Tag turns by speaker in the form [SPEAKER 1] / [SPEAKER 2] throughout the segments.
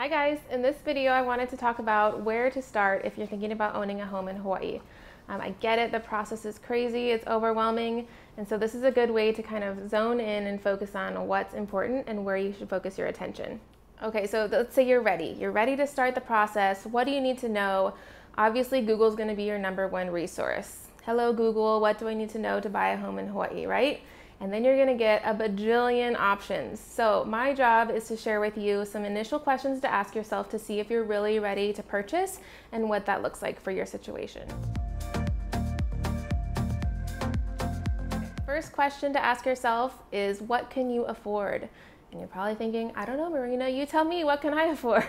[SPEAKER 1] Hi guys, in this video I wanted to talk about where to start if you're thinking about owning a home in Hawaii. I get it, the process is crazy, it's overwhelming, and so this is a good way to kind of zone in and focus on what's important and where you should focus your attention. Okay, so let's say you're ready. You're ready to start the process. What do you need to know? Obviously, Google's gonna be your #1 resource. Hello Google, what do I need to know to buy a home in Hawaii, right? And then you're gonna get a bajillion options. So my job is to share with you some initial questions to ask yourself to see if you're really ready to purchase and what that looks like for your situation. First question to ask yourself is, what can you afford? And you're probably thinking, I don't know, Marina, you tell me, what can I afford?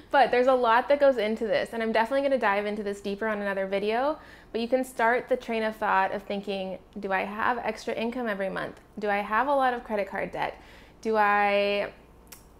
[SPEAKER 1] But there's a lot that goes into this, and I'm definitely gonna dive into this deeper on another video, but you can start the train of thought of thinking, do I have extra income every month? Do I have a lot of credit card debt? Do I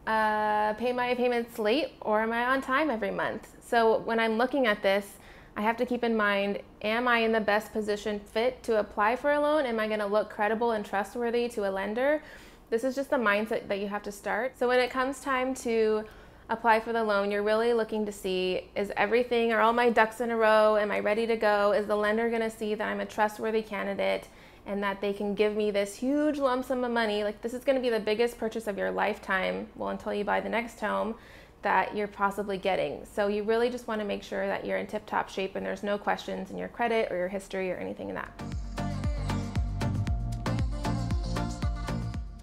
[SPEAKER 1] pay my payments late, or am I on time every month? So when I'm looking at this, I have to keep in mind, am I in the best position fit to apply for a loan? Am I gonna look credible and trustworthy to a lender? This is just the mindset that you have to start. So when it comes time to apply for the loan, you're really looking to see, is everything, are all my ducks in a row? Am I ready to go? Is the lender gonna see that I'm a trustworthy candidate and that they can give me this huge lump sum of money? Like, this is gonna be the biggest purchase of your lifetime, well, until you buy the next home, that you're possibly getting. So you really just wanna make sure that you're in tip-top shape and there's no questions in your credit or your history or anything in that.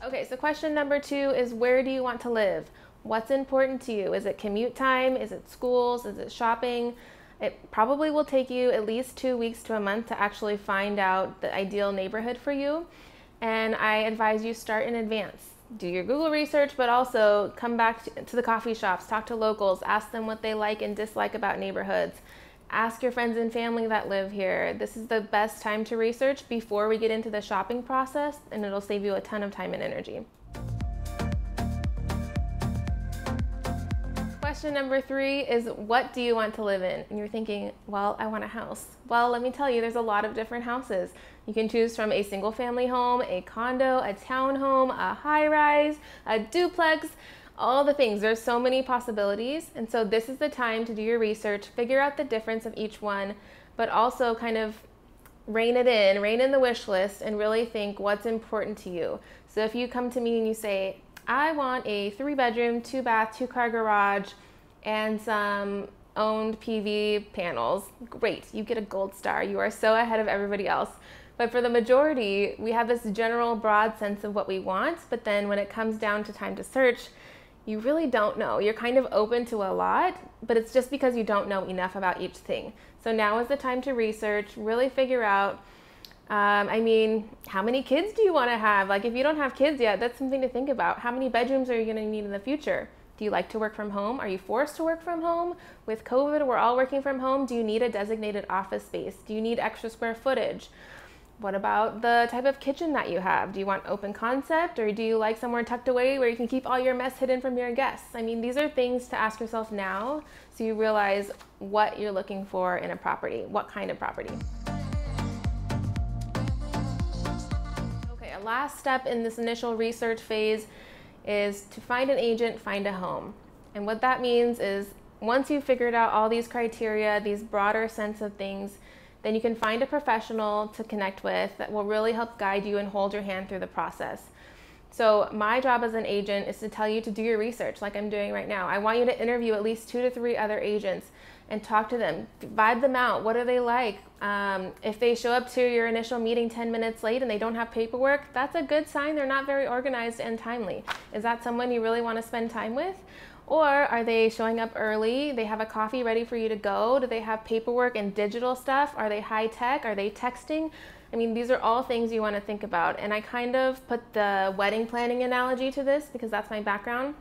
[SPEAKER 1] Okay, so question #2 is, where do you want to live? What's important to you? Is it commute time? Is it schools? Is it shopping? It probably will take you at least 2 weeks to a month to actually find out the ideal neighborhood for you. And I advise you start in advance. Do your Google research, but also come back to the coffee shops, talk to locals, ask them what they like and dislike about neighborhoods. Ask your friends and family that live here. This is the best time to research before we get into the shopping process, and it'll save you a ton of time and energy. Question #3 is, what do you want to live in? And you're thinking, well, I want a house. Well, let me tell you, there's a lot of different houses. You can choose from a single family home, a condo, a townhome, a high-rise, a duplex, all the things. There's so many possibilities, and so this is the time to do your research, figure out the difference of each one, but also kind of rein in the wish list and really think what's important to you. So if you come to me and you say, I want a 3-bedroom, 2-bath, 2-car garage and some owned PV panels, great, you get a gold star. You are so ahead of everybody else. But for the majority, we have this general broad sense of what we want, but then when it comes down to time to search, you really don't know. You're kind of open to a lot, but it's just because you don't know enough about each thing. So now is the time to research, really figure out, how many kids do you want to have? Like, if you don't have kids yet, that's something to think about. How many bedrooms are you going to need in the future? Do you like to work from home? Are you forced to work from home? With COVID, we're all working from home. Do you need a designated office space? Do you need extra square footage? What about the type of kitchen that you have? Do you want open concept, or do you like somewhere tucked away where you can keep all your mess hidden from your guests? I mean, these are things to ask yourself now so you realize what you're looking for in a property, what kind of property. Okay, a last step in this initial research phase is to find an agent, find a home. And what that means is, once you've figured out all these criteria, these broader sense of things, then you can find a professional to connect with that will really help guide you and hold your hand through the process. So my job as an agent is to tell you to do your research like I'm doing right now. I want you to interview at least 2 to 3 other agents and talk to them, vibe them out. What are they like? If they show up to your initial meeting 10 minutes late and they don't have paperwork, that's a good sign they're not very organized and timely. Is that someone you really want to spend time with? Or are they showing up early? They have a coffee ready for you to go? Do they have paperwork and digital stuff? Are they high tech? Are they texting? I mean, these are all things you want to think about. And I kind of put the wedding planning analogy to this because that's my background.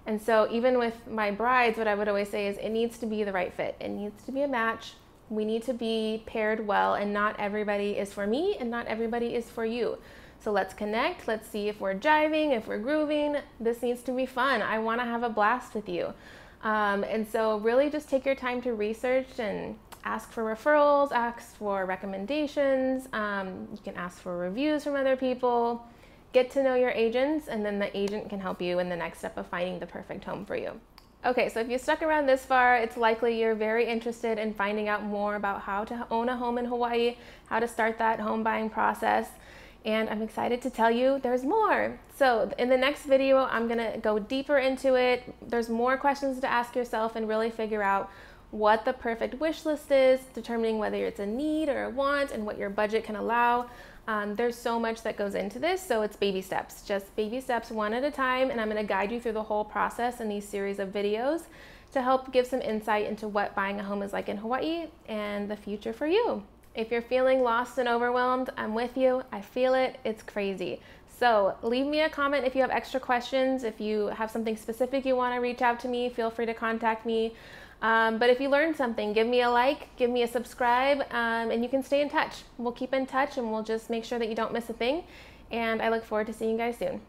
[SPEAKER 1] And so even with my brides, what I would always say is, it needs to be the right fit. It needs to be a match. We need to be paired well, and not everybody is for me and not everybody is for you. So let's connect, let's see if we're jiving, if we're grooving. This needs to be fun. I want to have a blast with you. And so really just take your time to research and ask for referrals, ask for recommendations. You can ask for reviews from other people. Get to know your agents, and then the agent can help you in the next step of finding the perfect home for you. Okay, so if you stuck around this far, it's likely you're very interested in finding out more about how to own a home in Hawaii, how to start that home buying process, and I'm excited to tell you there's more. So in the next video, I'm gonna go deeper into it. There's more questions to ask yourself and really figure out what the perfect wish list is, determining whether it's a need or a want and what your budget can allow. There's so much that goes into this, so it's baby steps, just baby steps one at a time, and I'm going to guide you through the whole process in these series of videos to help give some insight into what buying a home is like in Hawaii and the future for you. If you're feeling lost and overwhelmed, I'm with you. I feel it. It's crazy. So leave me a comment if you have extra questions. If you have something specific you want to reach out to me, feel free to contact me. But if you learned something, give me a like, give me a subscribe, and you can stay in touch. We'll keep in touch and we'll just make sure that you don't miss a thing. And I look forward to seeing you guys soon.